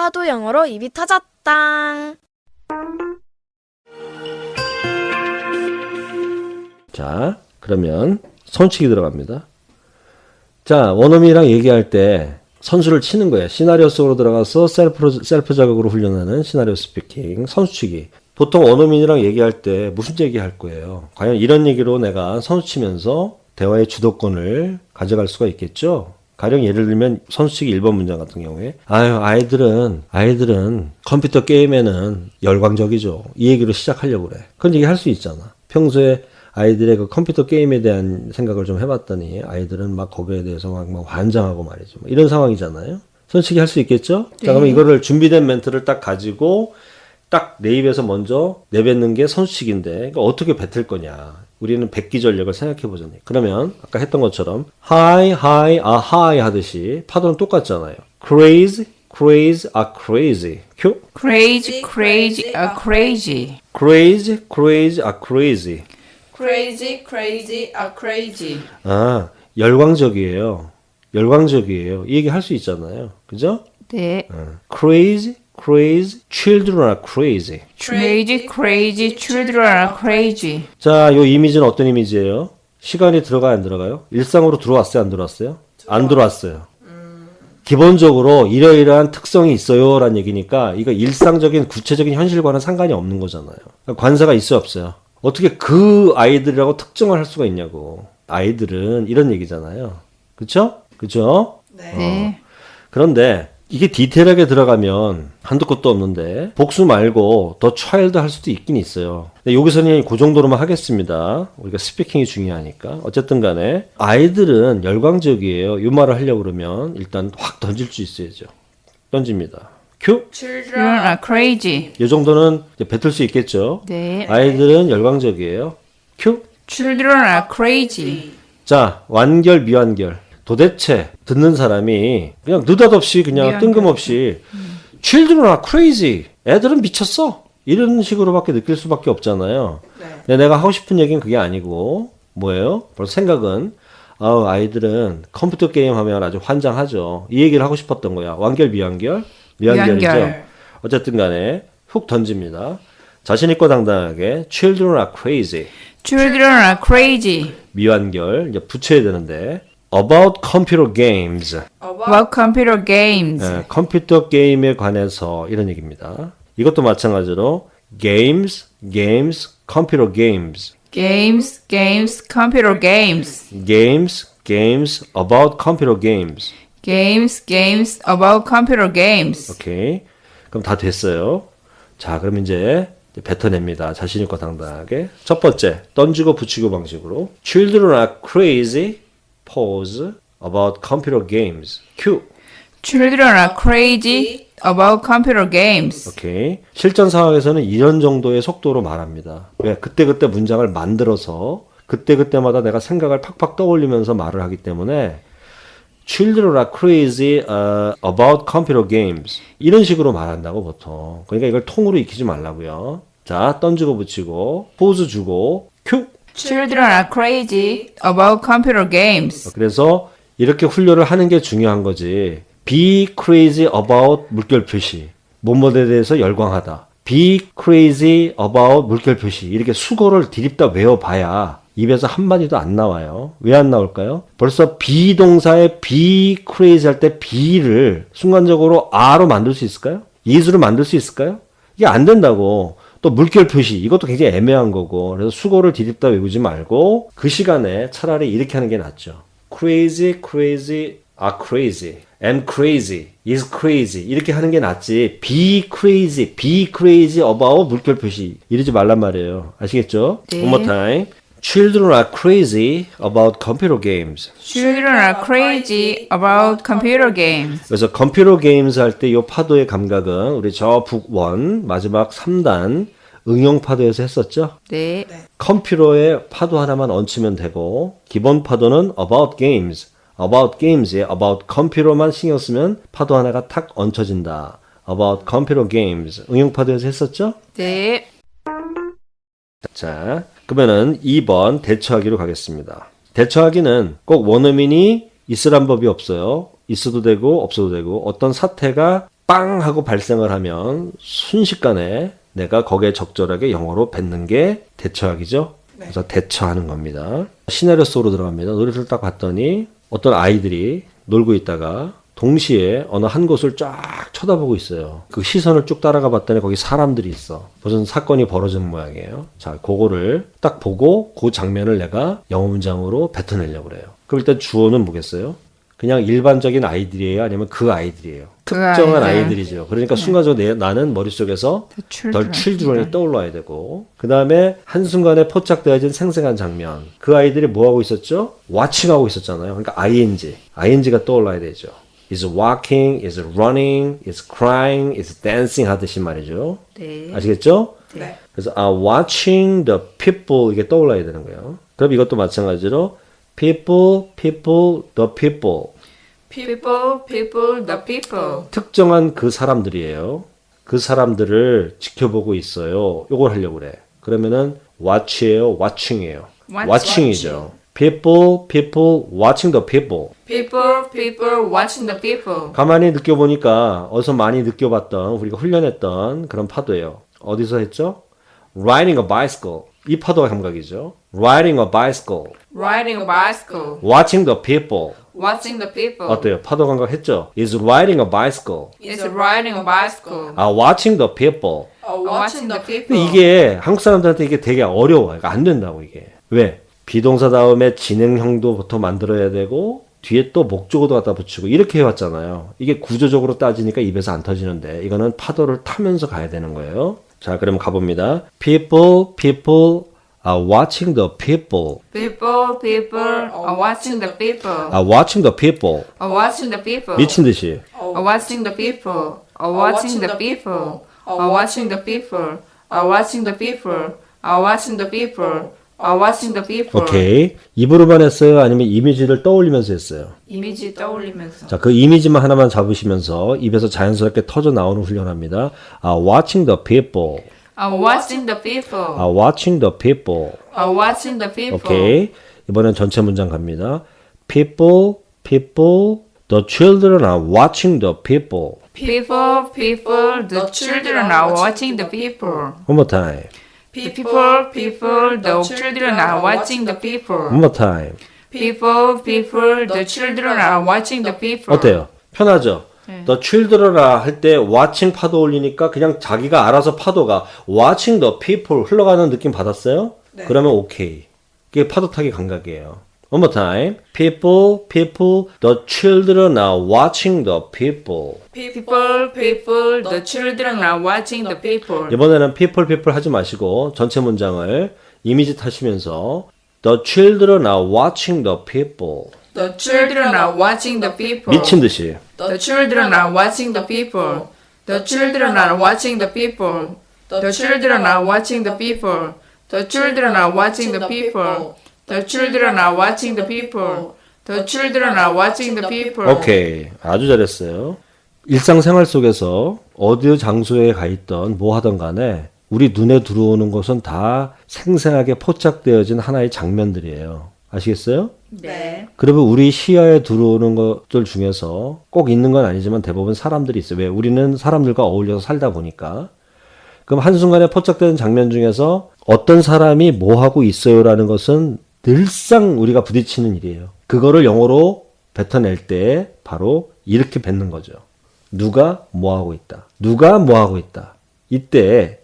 하도 영어로 입이 터졌당. 자, 그러면 선치기 들어갑니다. 자, 원어민이랑 얘기할 때 선수를 치는 거예요. 시나리오 속으로 들어가서 셀프 자극으로 훈련하는 시나리오 스피킹, 선수치기. 보통 원어민이랑 얘기할 때 무슨 얘기할 거예요? 과연 이런 얘기로 내가 선수 치면서 대화의 주도권을 가져갈 수가 있겠죠? 가령 예를 들면 선수치기 1번 문장 같은 경우에 아이들은 컴퓨터 게임에는 열광적이죠. 이 얘기로 시작하려고 그래. 그런 얘기 할 수 있잖아. 평소에 아이들의 그 컴퓨터 게임에 대한 생각을 좀 해봤더니 아이들은 막 거기에 대해서 막 환장하고 말이죠. 이런 상황이잖아요. 선수치기 할 수 있겠죠? 네. 자, 그러면 이거를 준비된 멘트를 딱 가지고 딱 내 입에서 먼저 내뱉는 게 선수치기인데 그러니까 어떻게 뱉을 거냐. 우리는 백기 전략을 생각해 보자니. 그러면 아까 했던 것처럼 hi, hi, hi 하듯이 파도는 똑같잖아요. crazy, crazy, crazy. 큐. crazy, crazy, crazy. crazy, crazy, crazy. crazy, crazy, crazy. 열광적이에요. 열광적이에요. 이 얘기 할 수 있잖아요. 그죠? 네. crazy, crazy, children are crazy. crazy, crazy, children are crazy. 자, 요 이미지는 어떤 이미지예요? 시간이 들어가요, 안 들어가요? 일상으로 들어왔어요, 안 들어왔어요? 안 들어왔어요. 기본적으로 이러이러한 특성이 있어요 라는 얘기니까 이거 일상적인 구체적인 현실과는 상관이 없는 거잖아요. 관사가 있어요, 없어요? 어떻게 그 아이들이라고 특정을 할 수가 있냐고. 아이들은 이런 얘기잖아요. 그쵸? 그쵸? 네. 그런데 이게 디테일하게 들어가면 한두 것도 없는데 복수 말고 더 차일드 할 수도 있긴 있어요. 근데 여기서는 그 정도로만 하겠습니다. 우리가 스피킹이 중요하니까. 어쨌든 간에 아이들은 열광적이에요. 이 말을 하려고 그러면 일단 확 던질 수 있어야죠. 던집니다. 큐. Children are crazy. 이 정도는 이제 뱉을 수 있겠죠. 네. 아이들은 열광적이에요. 큐. Children are crazy. 자, 완결, 미완결. 도대체 듣는 사람이 그냥 느닷없이 그냥 뜬금없이 Children are crazy. 애들은 미쳤어. 이런 식으로밖에 느낄 수밖에 없잖아요. 근데 내가 하고 싶은 얘기는 그게 아니고 뭐예요? 벌써 생각은 아이들은 컴퓨터 게임 하면 아주 환장하죠. 이 얘기를 하고 싶었던 거야. 완결, 미완결? 미완결이죠. 어쨌든 간에 훅 던집니다. 자신 있고 당당하게 Children are crazy. Children are crazy. 미완결 이제 붙여야 되는데 About computer games. About computer games. 컴퓨터 게임에 관해서 이런 얘기입니다. 이것도 마찬가지로 games, computer games. Games, computer games. games, about computer games. Games, about computer games. 오케이. 그럼 다 됐어요. 자, 그럼 이제 뱉어냅니다. 자신 있고 당당하게. 첫 번째, 던지고 붙이고 방식으로. Children are crazy. Pause about computer games. Q. Children are crazy about computer games. 오케이. 실전 상황에서는 이런 정도의 속도로 말합니다. 왜? 그때그때 문장을 만들어서 그때그때마다 내가 생각을 팍팍 떠올리면서 말을 하기 때문에 Children are crazy about computer games. 이런 식으로 말한다고 보통. 그러니까 이걸 통으로 익히지 말라고요. 자, 던지고 붙이고 포즈 주고 큐. Children are crazy about computer games. 그래서 이렇게 훈련을 하는 게 중요한 거지. Be crazy about 물결 표시. 뭐뭐에 대해서 열광하다. Be crazy about 물결 표시. 이렇게 수거를 디립다 외워봐야 입에서 한마디도 안 나와요. 왜 안 나올까요? 벌써 be 동사에 be crazy 할 때 be를 순간적으로 a로 만들 수 있을까요? is로 만들 수 있을까요? 이게 안 된다고. 또 물결 표시 이것도 굉장히 애매한 거고 그래서 수고를 디립다 외우지 말고 그 시간에 차라리 이렇게 하는 게 낫죠. Crazy, crazy, are crazy and crazy is crazy 이렇게 하는 게 낫지. Be crazy about 물결 표시 이러지 말란 말이에요. 아시겠죠? 네. One more time. Children are crazy about computer games. Children are crazy about computer games. 그래서 컴퓨터 게임즈 할 때 이 파도의 감각은 우리 저 북1 마지막 3단 응용 파도에서 했었죠? 네. 컴퓨터에 파도 하나만 얹히면 되고 기본 파도는 about games에 about 컴퓨터만 신경 쓰면 파도 하나가 탁 얹혀진다. about computer games 응용 파도에서 했었죠? 네. 자, 그러면은 2번 대처하기로 가겠습니다. 대처하기는 꼭 원어민이 있으란 법이 없어요. 있어도 되고 없어도 되고 어떤 사태가 빵 하고 발생을 하면 순식간에 내가 거기에 적절하게 영어로 뱉는 게 대처하기죠. 그래서 대처하는 겁니다. 시나리오 속으로 들어갑니다. 놀이터를 딱 봤더니 어떤 아이들이 놀고 있다가 동시에 어느 한 곳을 쫙 쳐다보고 있어요. 그 시선을 쭉 따라가 봤더니 거기 사람들이 있어. 무슨 사건이 벌어진 모양이에요. 자, 그거를 딱 보고 그 장면을 내가 영어 문장으로 뱉어내려고 그래요. 그럼 일단 주어는 뭐겠어요? 그냥 일반적인 아이들이에요? 아니면 그 아이들이에요? 그 특정한 아이들. 아이들이죠. 그러니까 순간적으로 나는 머릿속에서 덜 children이 떠올라야 되고 그 다음에 한순간에 포착되어진 생생한 장면. 그 아이들이 뭐하고 있었죠? watching하고 있었잖아요. 그러니까 ing가 떠올라야 되죠. is walking, is running, is crying, is dancing 하듯이 말이죠. 네. 아시겠죠? 네. 그래서 watching the people 이게 떠올라야 되는 거예요. 그럼 이것도 마찬가지로 people, the people People, the people. 특정한 그 사람들이에요. 그 사람들을 지켜보고 있어요. 요걸 하려고 그래. 그러면은 watch예요, watching이에요. watching이죠. people, watching the people. People, watching the people. 가만히 느껴보니까 어디서 많이 느껴봤던 우리가 훈련했던 그런 파도예요. 어디서 했죠? riding a bicycle. 이 파도가 감각이죠. riding a bicycle. Riding a bicycle. watching the people. Watching the people. 어때요? 파도 감각 했죠? is riding a bicycle. Is riding a bicycle. watching the people. Watching the people. 근데 이게 한국 사람들한테 이게 되게 어려워요. 그러니까 안 된다고 이게. 왜? 비동사 다음에 진행형도부터 만들어야 되고 뒤에 또 목적어도 갖다 붙이고 이렇게 해왔잖아요. 이게 구조적으로 따지니까 입에서 안 터지는데 이거는 파도를 타면서 가야 되는 거예요. 자, 그럼 가봅니다. People are watching the people. People are watching the people. Are watching the people. Are watching the people. 미친 듯이. Are watching the people. Are watching the people. Are watching the people. Are watching the people. Are watching the people. Are watching the people. 오케이. 입으로만 했어요? 아니면 이미지를 떠올리면서 했어요? 이미지 떠올리면서. 자, 그 이미지만 하나만 잡으시면서 입에서 자연스럽게 터져 나오는 훈련합니다. Are watching the people. Are watching the people. Are watching the people. Are watching the people. 오케이. 이번엔 전체 문장 갑니다. People, the children are watching the people. People, the children are watching the people. One more time. People, the children are watching the people. One more time. People, the children are watching the people. 어때요? 편하죠? The children 할 때 watching 파도 올리니까 그냥 자기가 알아서 파도가 watching the people 흘러가는 느낌 받았어요? 네. 그러면 오케이. 이게 파도 타기 감각이에요. One more time. People, the children are watching the people. People, the children are watching the people. 이번에는 people 하지 마시고 전체 문장을 이미지 타시면서 The children are watching the people. The children are watching the people. 미친 듯이. The children are watching the people. The children are watching the people. The children are watching the people. The children are watching the people. The children are watching the people. The children are watching the people. 오케이. 아주 잘했어요. 일상생활 속에서 어느 장소에 가 있던 뭐 하던 간에 우리 눈에 들어오는 것은 다 생생하게 포착되어진 하나의 장면들이에요. 아시겠어요? 네. 그러면 우리 시야에 들어오는 것들 중에서 꼭 있는 건 아니지만 대부분 사람들이 있어요. 왜? 우리는 사람들과 어울려서 살다 보니까. 그럼 한순간에 포착되는 장면 중에서 어떤 사람이 뭐 하고 있어요라는 것은 늘상 우리가 부딪히는 일이에요. 그거를 영어로 뱉어낼 때 바로 이렇게 뱉는 거죠. 누가 뭐 하고 있다. 누가 뭐 하고 있다. 이때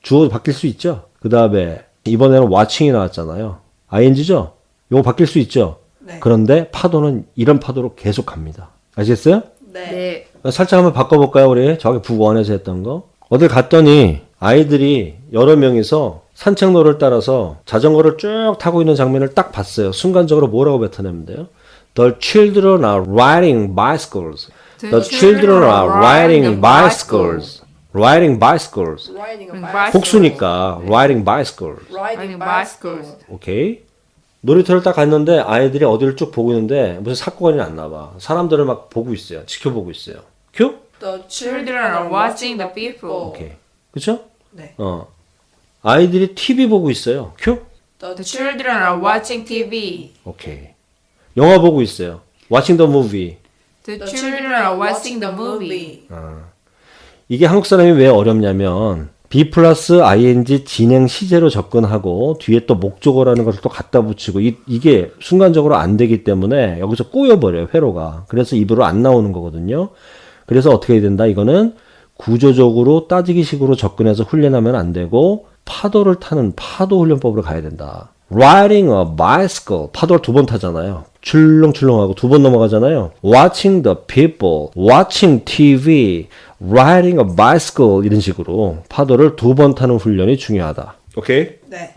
주어 바뀔 수 있죠. 그 다음에 이번에는 watching이 나왔잖아요. ing죠? 요거 바뀔 수 있죠. 네. 그런데 파도는 이런 파도로 계속 갑니다. 아시겠어요? 네. 살짝 한번 바꿔볼까요, 우리? 저기 북원에서 했던 거. 어딜 갔더니 아이들이 여러 명이서 산책로를 따라서 자전거를 쭉 타고 있는 장면을 딱 봤어요. 순간적으로 뭐라고 뱉어내면 돼요? The children are riding bicycles. The children are riding bicycles. Riding bicycles. 복수니까 riding bicycles. Riding bicycles. 오케이. 놀이터를 딱 갔는데 아이들이 어디를 쭉 보고 있는데 무슨 사건이 났나 봐. 사람들을 막 보고 있어요. 지켜보고 있어요. 큐? The children are watching the people. 오케이. 그쵸? 네. 아이들이 TV 보고 있어요. 큐? The children are watching TV. 오케이. 영화 보고 있어요. Watching the movie. The children are watching the movie. 이게 한국 사람이 왜 어렵냐면 be 플러스 ing 진행 시제로 접근하고 뒤에 또 목적어라는 것을 또 갖다 붙이고 이게 순간적으로 안 되기 때문에 여기서 꼬여버려요. 회로가. 그래서 입으로 안 나오는 거거든요. 그래서 어떻게 해야 된다? 이거는 구조적으로 따지기식으로 접근해서 훈련하면 안 되고 파도를 타는 파도 훈련법으로 가야 된다. Riding a bicycle. 파도를 2번 타잖아요. 출렁출렁하고 2번 넘어가잖아요. Watching the people. Watching TV. Riding a bicycle. 이런 식으로 파도를 2번 타는 훈련이 중요하다. 오케이? 네.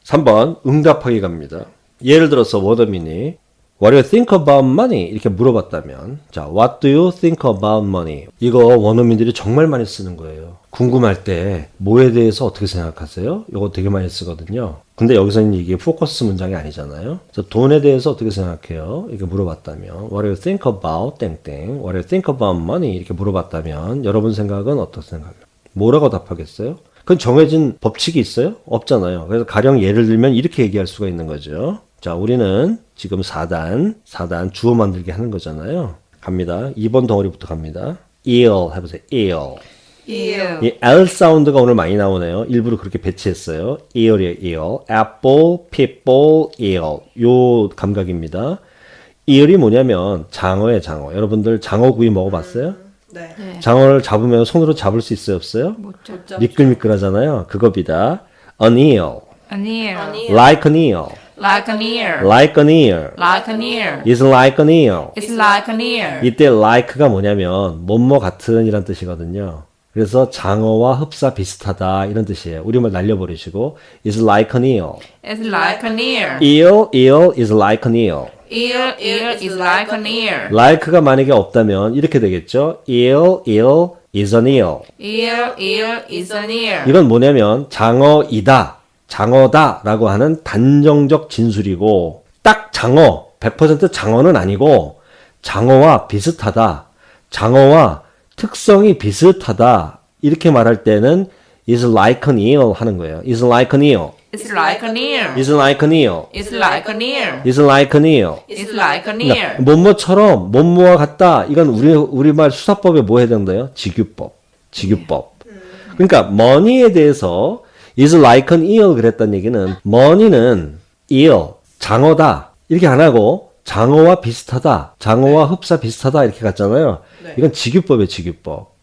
3번 응답하기 갑니다. 예를 들어서 원어민이 What do you think about money? 이렇게 물어봤다면 자, What do you think about money? 이거 원어민들이 정말 많이 쓰는 거예요. 궁금할 때 뭐에 대해서 어떻게 생각하세요? 이거 되게 많이 쓰거든요. 근데 여기서는 이게 포커스 문장이 아니잖아요. 그래서 돈에 대해서 어떻게 생각해요? 이렇게 물어봤다면 What do you think about 땡땡? What do you think about money? 이렇게 물어봤다면 여러분 생각은 어떤 생각이에요? 뭐라고 답하겠어요? 그건 정해진 법칙이 있어요? 없잖아요. 그래서 가령 예를 들면 이렇게 얘기할 수가 있는 거죠. 자, 우리는 지금 4단 주어 만들기 하는 거잖아요. 갑니다. 2번 덩어리부터 갑니다. ill 해보세요. ill. 이유. 이 L 사운드가 오늘 많이 나오네요. 일부러 그렇게 배치했어요. ill이에요. ill. apple, people, ill. 요 감각입니다. ill이 뭐냐면 장어예요. 장어. 여러분들 장어구이 먹어봤어요? 네. 장어를 잡으면 손으로 잡을 수 있어요? 없어요? 못 잡죠. 미끌미끌하잖아요. 그겁니다. an eel. An ear. like an eel. Like an ear. like an eel. Like an ear. is like an eel. It's like an ear. 이때 like가 뭐냐면 뭐뭐 같은 이란 뜻이거든요. 그래서 장어와 흡사 비슷하다 이런 뜻이에요. 우리말 날려버리시고 is like an eel. It's like an ear. eel is like an eel. Ear is like an ear. like가 만약에 없다면 이렇게 되겠죠. eel is an eel. Ear is an ear. 이건 뭐냐면 장어이다, 장어다 라고 하는 단정적 진술이고 딱 장어, 100% 장어는 아니고 장어와 비슷하다, 장어와 특성이 비슷하다 이렇게 말할 때는 is like an eel 하는 거예요. is like an eel. It's like an ear. is like an eel. It's like an ear. is like an eel. It's like an ear. 그러니까 뭐뭐처럼 뭐뭐와 같다. 이건 우리말 수사법에 뭐 해당돼요? 직유법. 그러니까 money에 대해서 is like an eel 그랬다는 얘기는 money는 eel, 장어다. 이렇게 안 하고 장어와 비슷하다. 장어와 흡사 비슷하다 이렇게 갔잖아요. 이건 직유법이에요. 직유법.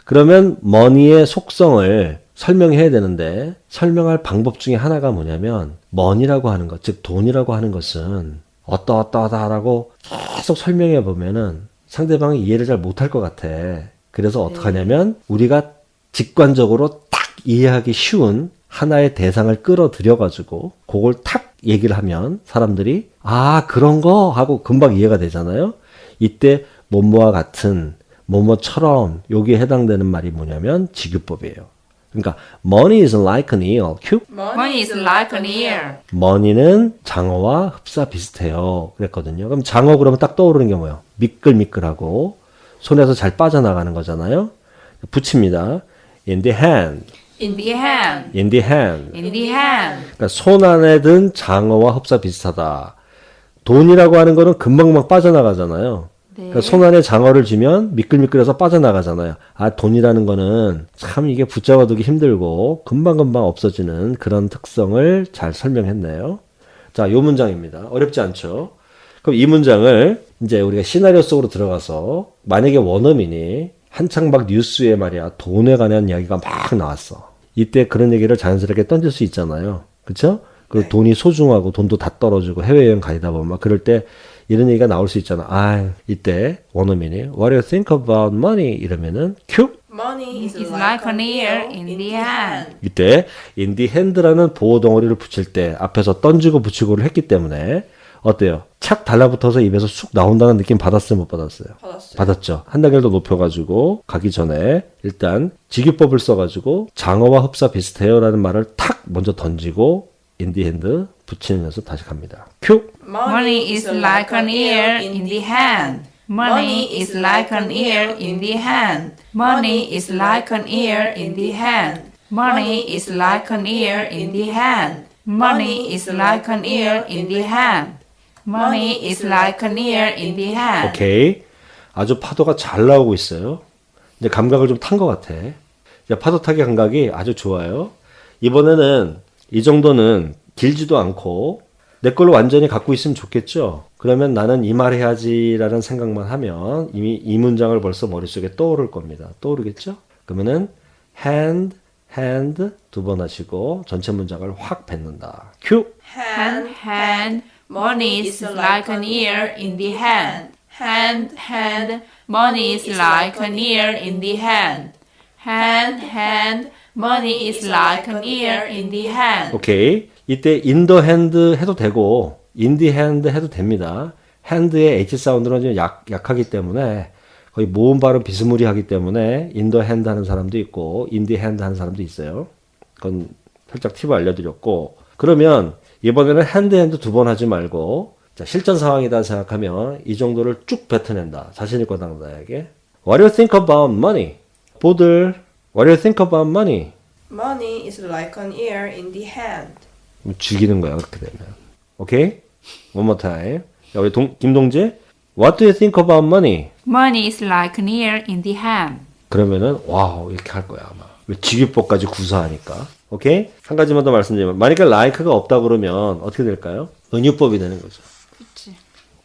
그러면 money의 속성을 설명해야 되는데 설명할 방법 중에 하나가 뭐냐면 money라고 하는 것, 즉 돈이라고 하는 것은 어떠하다라고 계속 설명해 보면은 상대방이 이해를 잘 못할 것 같아. 그래서 어떡하냐면 우리가 직관적으로 딱 이해하기 쉬운 하나의 대상을 끌어들여 가지고 그걸 탁 얘기를 하면 사람들이 아 그런 거 하고 금방 이해가 되잖아요. 이때 뭐뭐와 같은 뭐뭐처럼 여기에 해당되는 말이 뭐냐면 직유법이에요. 그러니까 money is like an eel. 큐? Money is like an ear. money는 장어와 흡사 비슷해요. 그랬거든요. 그럼 장어 그러면 딱 떠오르는 게 뭐예요? 미끌미끌하고 손에서 잘 빠져나가는 거잖아요. 붙입니다. in the hand. In the hand. in the hand. In the hand. 그러니까 손 안에 든 장어와 흡사 비슷하다. 돈이라고 하는 거는 금방금방 빠져나가잖아요. 그러니까 손 안에 장어를 쥐면 미끌미끌해서 빠져나가잖아요. 아, 돈이라는 거는 참 이게 붙잡아두기 힘들고 금방금방 없어지는 그런 특성을 잘 설명했네요. 자, 요 문장입니다. 어렵지 않죠? 그럼 이 문장을 이제 우리가 시나리오 속으로 들어가서 만약에 원어민이 한창 막 뉴스에 말이야 돈에 관한 이야기가 막 나왔어. 이때 그런 얘기를 자연스럽게 던질 수 있잖아요. 그쵸? 그 돈이 소중하고 돈도 다 떨어지고 해외여행 가다 보면 막 그럴 때 이런 얘기가 나올 수 있잖아. 아, 이때 원어민이 What do you think about money? 이러면은 큐? Money is It's like an ear in the hand. 이때 in the hand라는 보호 덩어리를 붙일 때 앞에서 던지고 붙이고를 했기 때문에 어때요? 착 달라붙어서 입에서 쑥 나온다는 느낌 받았어요? 못 받았어요? 받았어요. 받았죠. 한 단계를 더 높여가지고 가기 전에 일단 직유법을 써가지고 장어와 흡사 비슷해요라는 말을 탁 먼저 던지고 in the hand 붙이는 연습 다시 갑니다. 큐! Money is like an ear in the hand. Money is like an ear in the hand. Money is like an ear in the hand. Money is like an ear in the hand. Money is like an ear in the hand. Money is like an ear in the hand. 오케이. 아주 파도가 잘 나오고 있어요. 이제 감각을 좀 탄 것 같아. 이제 파도 타기 감각이 아주 좋아요. 이번에는 이 정도는 길지도 않고 내 걸로 완전히 갖고 있으면 좋겠죠. 그러면 나는 이 말 해야지라는 생각만 하면 이미 이 문장을 벌써 머릿속에 떠오를 겁니다. 떠오르겠죠? 그러면은 hand, hand 두 번 하시고 전체 문장을 확 뱉는다. 큐! Hand, hand, money is like an ear in the hand. Hand, hand, money is like an ear in the hand. Hand, hand, money is like an ear in the hand. 오케이. 이때 in the hand 해도 되고 in the hand 해도 됩니다. hand의 H 사운드는 좀 약하기 때문에 거의 모음 발음 비스무리하기 때문에 in the hand 하는 사람도 있고 in the hand 하는 사람도 있어요. 그건 살짝 팁을 알려드렸고 그러면 이번에는 hand 두 번 하지 말고 자, 실전 상황이다 생각하면 이 정도를 쭉 뱉어낸다. 자신있고 당당하게 What do you think about money? 보들 What do you think about money? Money is like an ear in the hand. 죽이는 거야 그렇게 되면. 오케이? One more time. 야, 우리 김동재 What do you think about money? Money is like an ear in the hand. 그러면은 와우 이렇게 할 거야 아마. 왜 직유법까지 구사하니까. 오케이? 한 가지만 더 말씀드리면 만약에 like가 없다 그러면 어떻게 될까요? 은유법이 되는 거죠. 그치.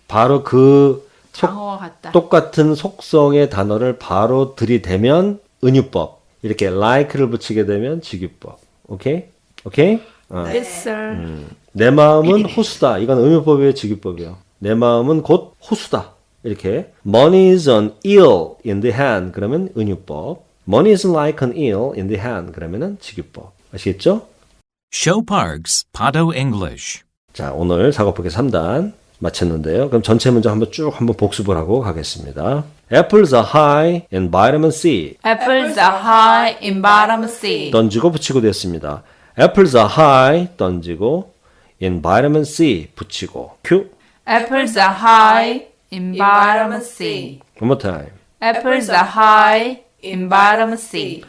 바로 그 장어와 같다. 똑같은 속성의 단어를 바로 들이대면 은유법. 이렇게 like를 붙이게 되면 직유법. 오케이? 오케이? Yes, sir. 내 마음은 호수다. 이건 음유법이에요, 직유법이에요. 내 마음은 곧 호수다. 이렇게 Money is an eel in the hand. 그러면 은유법. Money is like an eel in the hand. 그러면은 직유법. 아시겠죠? Show Parks Pado English. 자, 오늘 작업보기 3단 마쳤는데요. 그럼 전체 문장 한번 복습을 하고 가겠습니다. Apples are high in vitamin C. Apples are high in vitamin C. 던지고 붙이고 됐습니다. Apples are high 던지고 in vitamin C 붙이고 큐. Apples are high in vitamin C. One more time. Apples are high in vitamin C.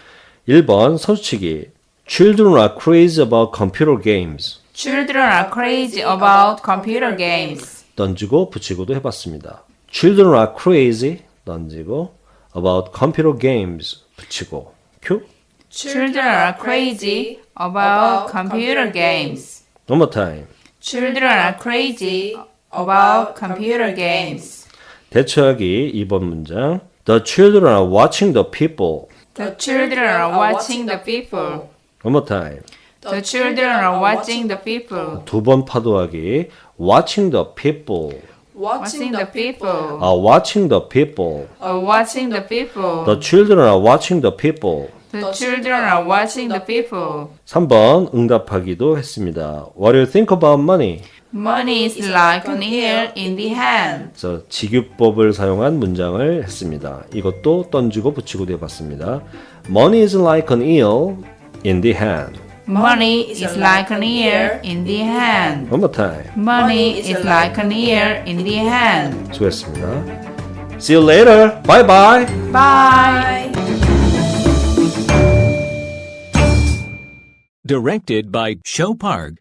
1번 선수치기. Children are crazy about computer games. Children are crazy about computer games. 던지고 붙이고도 해봤습니다. Children are crazy 던지고 about computer games 붙이고 큐. Children are crazy about computer games. One more time. Children are crazy about computer games. 대처하기 2번 문장. The children are watching the people. The children are watching the people. One more time. The children are watching the people. 두 번 파도하기. Watching the people. Watching the people. Are watching the people. Are watching the people. The children are watching the people. The children are watching the people. 3번 응답하기도 했습니다. What do you think about money? Money is like an ear in the hand. 그래서 직유법을 사용한 문장을 했습니다. 이것도 던지고 붙이고도 해봤습니다. Money is like an eel in the hand. Money is like an ear in the hand. One more time. Money is like an ear in the hand. 수고했습니다. See you later. Bye bye. Bye. Directed by Show Park.